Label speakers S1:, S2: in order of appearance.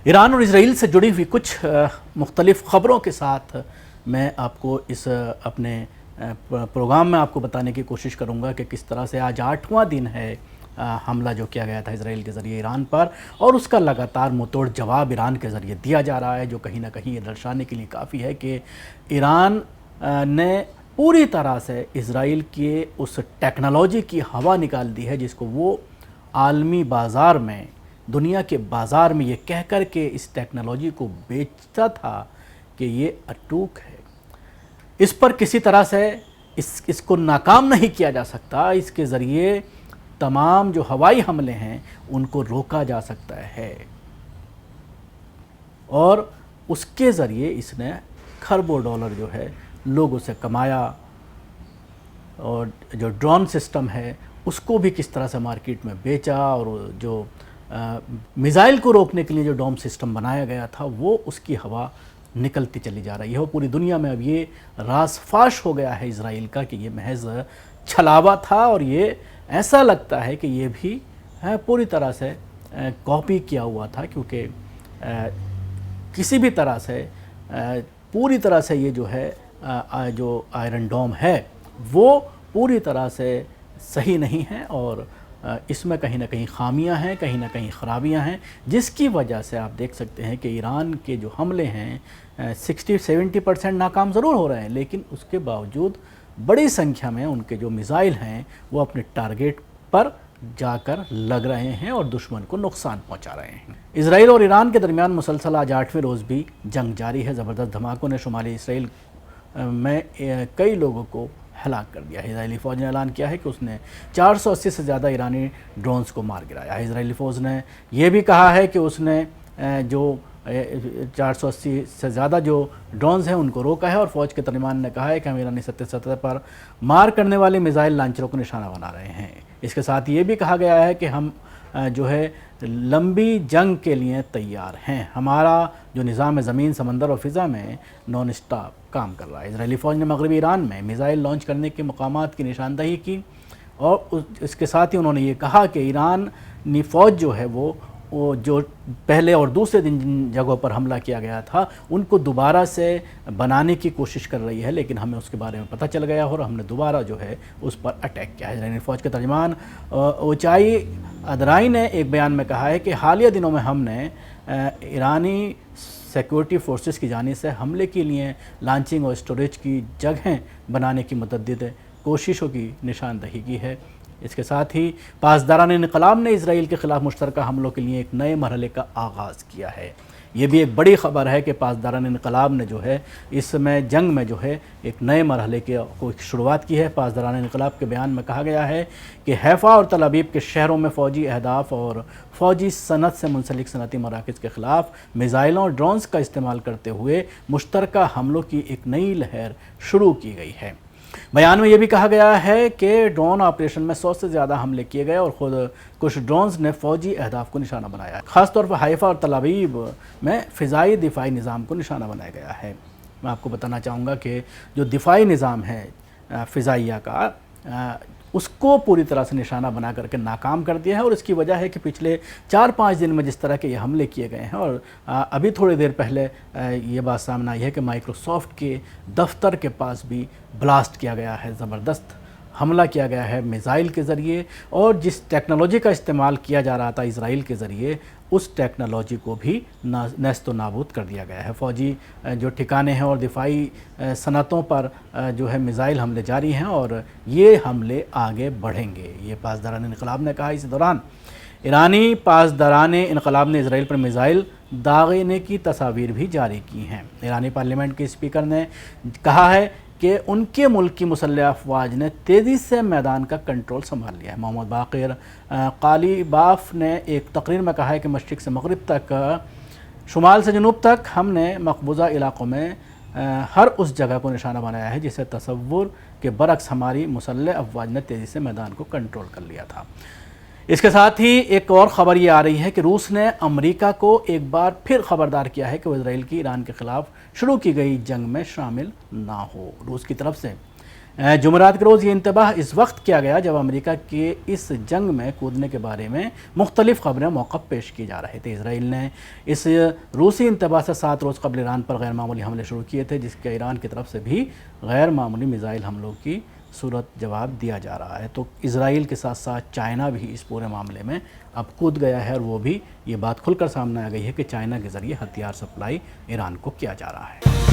S1: ایران اور اسرائیل سے جڑی ہوئی کچھ مختلف خبروں کے ساتھ میں آپ کو اس اپنے پروگرام میں آپ کو بتانے کی کوشش کروں گا کہ کس طرح سے آج 8واں دن ہے حملہ جو کیا گیا تھا اسرائیل کے ذریعے ایران پر، اور اس کا لگاتار منہ توڑ جواب ایران کے ذریعے دیا جا رہا ہے، جو کہیں نہ کہیں یہ درشانے کے لیے کافی ہے کہ ایران نے پوری طرح سے اسرائیل کے اس ٹیکنالوجی کی ہوا نکال دی ہے جس کو وہ عالمی بازار میں، دنیا کے بازار میں یہ کہہ کر کے اس ٹیکنالوجی کو بیچتا تھا کہ یہ اٹوک ہے، اس پر کسی طرح سے اس کو ناکام نہیں کیا جا سکتا، اس کے ذریعے تمام جو ہوائی حملے ہیں ان کو روکا جا سکتا ہے، اور اس کے ذریعے اس نے کھربوں ڈالر جو ہے لوگوں سے کمایا، اور جو ڈرون سسٹم ہے اس کو بھی کس طرح سے مارکیٹ میں بیچا، اور جو میزائل کو روکنے کے لیے جو ڈوم سسٹم بنایا گیا تھا وہ اس کی ہوا نکلتی چلی جا رہی ہے، اور پوری دنیا میں اب یہ راز فاش ہو گیا ہے اسرائیل کا کہ یہ محض چھلاوا تھا، اور یہ ایسا لگتا ہے کہ یہ بھی پوری طرح سے کاپی کیا ہوا تھا، کیونکہ کسی بھی طرح سے پوری طرح سے یہ جو ہے جو آئرن ڈوم ہے وہ پوری طرح سے صحیح نہیں ہے، اور اس میں کہیں نہ کہیں خامیاں ہیں، کہیں نہ کہیں خرابیاں ہیں، جس کی وجہ سے آپ دیکھ سکتے ہیں کہ ایران کے جو حملے ہیں 60-70% ناکام ضرور ہو رہے ہیں، لیکن اس کے باوجود بڑی سنکھیا میں ان کے جو میزائل ہیں وہ اپنے ٹارگیٹ پر جا کر لگ رہے ہیں اور دشمن کو نقصان پہنچا رہے ہیں۔ اسرائیل اور ایران کے درمیان مسلسل آج 8ویں روز بھی جنگ جاری ہے۔ زبردست دھماکوں نے شمالی اسرائیل میں کئی لوگوں کو ہلاک کر دیا ہے۔ اسرائیلی فوج نے اعلان کیا ہے کہ اس نے 480 سے زیادہ ایرانی ڈرونز کو مار گرایا ہے۔ اسرائیلی فوج نے یہ بھی کہا ہے کہ اس نے جو 480 سے زیادہ جو ڈرونز ہیں ان کو روکا ہے، اور فوج کے ترجمان نے کہا ہے کہ ہم ایرانی سطح پر مار کرنے والے میزائل لانچروں کو نشانہ بنا رہے ہیں۔ اس کے ساتھ یہ بھی کہا گیا ہے کہ ہم جو ہے لمبی جنگ کے لیے تیار ہیں، ہمارا جو نظام زمین، سمندر اور فضا میں نان اسٹاپ کام کر رہا ہے۔ اسرائیلی فوج نے مغربی ایران میں میزائل لانچ کرنے کے مقامات کی نشاندہی کی، اور اس کے ساتھ ہی انہوں نے یہ کہا کہ ایرانی فوج جو ہے وہ جو پہلے اور دوسرے دن جن جگہوں پر حملہ کیا گیا تھا ان کو دوبارہ سے بنانے کی کوشش کر رہی ہے، لیکن ہمیں اس کے بارے میں پتہ چل گیا اور ہم نے دوبارہ جو ہے اس پر اٹیک کیا ہے۔ اسرائیلی فوج کے ترجمان اوچائی ادرائی نے ایک بیان میں کہا ہے کہ حالیہ دنوں میں ہم نے ایرانی سیکورٹی فورسز کی جانب سے حملے کے لیے لانچنگ اور اسٹوریج کی جگہیں بنانے کی متعدد کوششوں کی نشاندہی کی ہے۔ اس کے ساتھ ہی پاسداران انقلاب نے اسرائیل کے خلاف مشترکہ حملوں کے لیے ایک نئے مرحلے کا آغاز کیا ہے۔ یہ بھی ایک بڑی خبر ہے کہ پاسداران انقلاب نے جو ہے اس میں جنگ میں جو ہے ایک نئے مرحلے کو شروعات کی ہے۔ پاسداران انقلاب کے بیان میں کہا گیا ہے کہ حیفا اور تل ابیب کے شہروں میں فوجی اہداف اور فوجی صنعت سے منسلک صنعتی مراکز کے خلاف میزائلوں اور ڈرونز کا استعمال کرتے ہوئے مشترکہ حملوں کی ایک نئی لہر شروع کی گئی ہے۔ بیان میں یہ بھی کہا گیا ہے کہ ڈرون آپریشن میں 100 سے زیادہ حملے کیے گئے، اور خود کچھ ڈرونز نے فوجی اہداف کو نشانہ بنایا ہے۔ خاص طور پر حیفا اور تل ابیب میں فضائی دفاعی نظام کو نشانہ بنایا گیا ہے۔ میں آپ کو بتانا چاہوں گا کہ جو دفاعی نظام ہے فضائیہ کا، اس کو پوری طرح سے نشانہ بنا کر کے ناکام کر دیا ہے، اور اس کی وجہ ہے کہ پچھلے 4-5 دن میں جس طرح کے یہ حملے کیے گئے ہیں، اور ابھی تھوڑی دیر پہلے یہ بات سامنے آئی ہے کہ مائیکروسافٹ کے دفتر کے پاس بھی بلاسٹ کیا گیا ہے، زبردست حملہ کیا گیا ہے میزائل کے ذریعے، اور جس ٹیکنالوجی کا استعمال کیا جا رہا تھا اسرائیل کے ذریعے اس ٹیکنالوجی کو بھی نیست و نابود کر دیا گیا ہے۔ فوجی جو ٹھکانے ہیں اور دفاعی صنعتوں پر جو ہے میزائل حملے جاری ہیں، اور یہ حملے آگے بڑھیں گے، یہ پاسداران انقلاب نے کہا۔ اس دوران ایرانی پاسداران انقلاب نے اسرائیل پر میزائل داغنے کی تصاویر بھی جاری کی ہیں۔ ایرانی پارلیمنٹ کے اسپیکر نے کہا ہے کہ ان کے ملک کی مسلح افواج نے تیزی سے میدان کا کنٹرول سنبھال لیا ہے۔ محمد باقر قالیباف نے ایک تقریر میں کہا ہے کہ مشرق سے مغرب تک، شمال سے جنوب تک ہم نے مقبوضہ علاقوں میں ہر اس جگہ کو نشانہ بنایا ہے جسے تصور کے برعکس ہماری مسلح افواج نے تیزی سے میدان کو کنٹرول کر لیا تھا۔ اس کے ساتھ ہی ایک اور خبر یہ آ رہی ہے کہ روس نے امریکہ کو ایک بار پھر خبردار کیا ہے کہ وہ اسرائیل کی ایران کے خلاف شروع کی گئی جنگ میں شامل نہ ہو۔ روس کی طرف سے جمعرات کے روز یہ انتباہ اس وقت کیا گیا جب امریکہ کے اس جنگ میں کودنے کے بارے میں مختلف خبریں موقع پیش کی جا رہے تھے۔ اسرائیل نے اس روسی انتباہ سے 7 روز قبل ایران پر غیر معمولی حملے شروع کیے تھے، جس کے ایران کی طرف سے بھی غیر معمولی میزائل حملوں کی صورت جواب دیا جا رہا ہے۔ تو اسرائیل کے ساتھ ساتھ چائنا بھی اس پورے معاملے میں اب کود گیا ہے، اور وہ بھی یہ بات کھل کر سامنے آ گئی ہے کہ چائنا کے ذریعے ہتھیار سپلائی ایران کو کیا جا رہا ہے۔